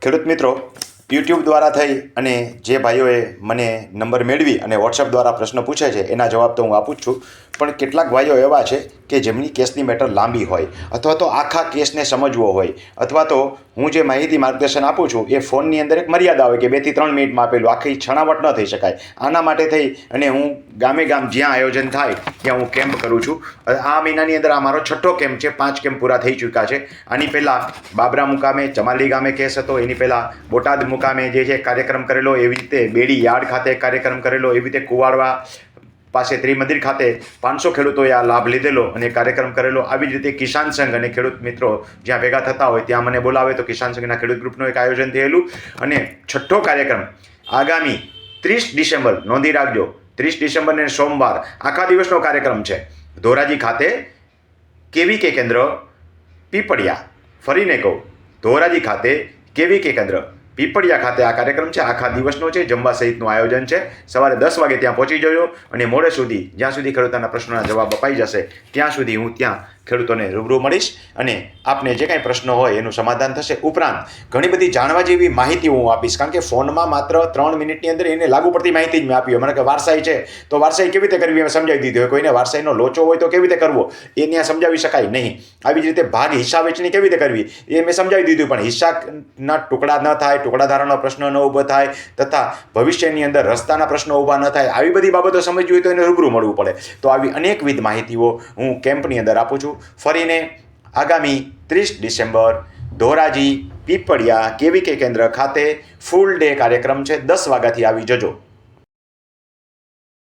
ખેડૂત મિત્રો, યુટ્યુબ દ્વારા થઈ અને જે ભાઈઓએ મને નંબર મેળવી અને વોટ્સઅપ દ્વારા પ્રશ્ન પૂછે છે એના જવાબ તો હું આપું જ છું. પણ કેટલાક ભાઈઓ એવા છે કે જેમની કેસની મેટર લાંબી હોય અથવા તો આખા કેસને સમજવો હોય અથવા તો હું જે માહિતી માર્ગદર્શન આપું છું એ ફોનની અંદર એક મર્યાદા હોય કે 2 થી 3 મિનિટમાં આપેલું, આખી છણાવટ ન થઈ શકાય. આના માટે થઈ અને હું ગામે ગામ જ્યાં આયોજન થાય ત્યાં હું કેમ્પ કરું છું. આ મહિનાની અંદર આ મારો 6ઠ્ઠો કેમ્પ છે. 5 કેમ્પ પૂરા થઈ ચૂક્યા છે. આની પહેલાં બાબરા મુકામે ચમાલી ગામે કેસ હતો, એની પહેલાં બોટાદ મુકામે જે છે કાર્યક્રમ કરેલો, એવી રીતે બેડી યાર્ડ ખાતે કાર્યક્રમ કરેલો, એવી રીતે કુવાડવા પાસે ત્રિમંદિર ખાતે 500 ખેડૂતોએ આ લાભ લીધેલો અને કાર્યક્રમ કરેલો. આવી જ રીતે કિસાન સંઘ અને ખેડૂત મિત્રો જ્યાં ભેગા થતા હોય ત્યાં મને બોલાવે તો કિસાન સંઘના ખેડૂત ગ્રુપનું એક આયોજન થયેલું. અને 6ઠ્ઠો કાર્યક્રમ આગામી 30 ડિસેમ્બર નોંધી રાખજો. 30 ડિસેમ્બરને સોમવાર આખા દિવસનો કાર્યક્રમ છે. ધોરાજી ખાતે કેવીકે કેન્દ્ર પીપળિયા. ફરીને કહું, ધોરાજી ખાતે કેવીકે કેન્દ્ર પીપળિયા ખાતે આ કાર્યક્રમ છે. આખા દિવસનો છે. જમવા સહિતનું આયોજન છે. સવારે 10 વાગે ત્યાં પહોંચી જજો અને મોડે સુધી જ્યાં સુધી ખેડૂતોના પ્રશ્નોના જવાબ અપાઈ જશે ત્યાં સુધી હું ત્યાં ખેડૂતોને રૂબરૂ મળીશ અને આપને જે કાંઈ પ્રશ્નો હોય એનું સમાધાન થશે. ઉપરાંત ઘણી બધી જાણવા જેવી માહિતી હું આપીશ, કારણ કે ફોનમાં માત્ર 3 મિનિટની અંદર એને લાગુ પડતી માહિતી જ મેં આપી હોય. મને કે વારસાઈ છે તો વારસાઈ કેવી રીતે કરવી એમ સમજાવી દીધી હોય. કોઈને વારસાઈનો લોચો હોય તો કેવી રીતે કરવો એ ત્યાં સમજાવી શકાય નહીં. આવી જ રીતે ભાગ હિસ્સા વેચણી કેવી રીતે કરવી એ મેં સમજાવી દીધું, પણ હિસ્સાના ટુકડા ન થાય, ટુકડા ધારણનો પ્રશ્ન ન ઊભો થાય તથા ભવિષ્યની અંદર રસ્તાના પ્રશ્નો ઊભા ન થાય, આવી બધી બાબતો સમજવી હોય તો એને રૂબરૂ મળવું પડે. તો આવી અનેકવિધ માહિતીઓ હું કેમ્પની અંદર આપું છું. ફરીને આગામી 30 ડિસેમ્બર ધોરાજી પીપળિયા કેવીકે કેન્દ્ર ખાતે ફૂલ ડે કાર્યક્રમ છે. 10 વાગ્યાથી આવી જજો.